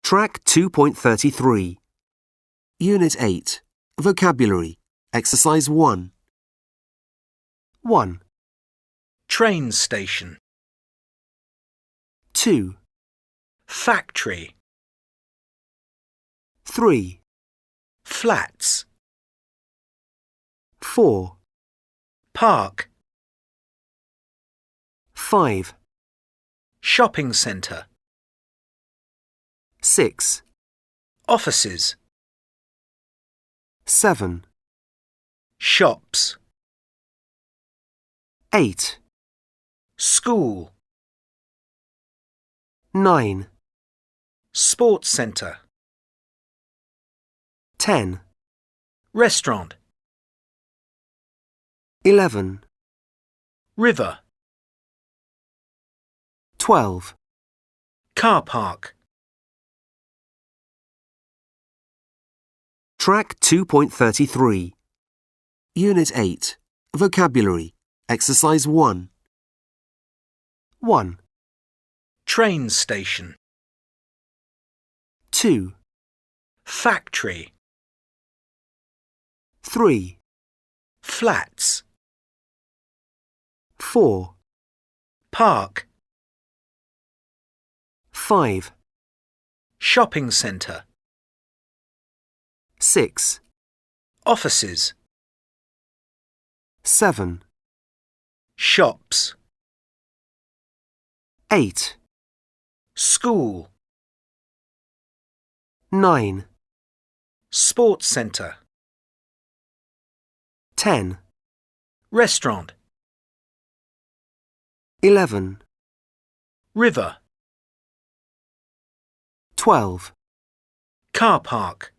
Track 2.33. Unit 8. Vocabulary. Exercise 1. 1, Train station. 2, Factory. 3, Flats. 4, Park. 5, Shopping centre. 6, Offices. 7, Shops. 8, School. 9, Sports centre. 10, Restaurant. 11, River. 12. Car park. Track 2.33. Unit 8. Vocabulary. Exercise 1. 1, Train station. 2, Factory. 3, Flats. 4, Park. 5, Shopping centre. 6, Offices. 7, Shops. 8, School. 9, Sports centre. 10, Restaurant. 11, River. 12. Car park.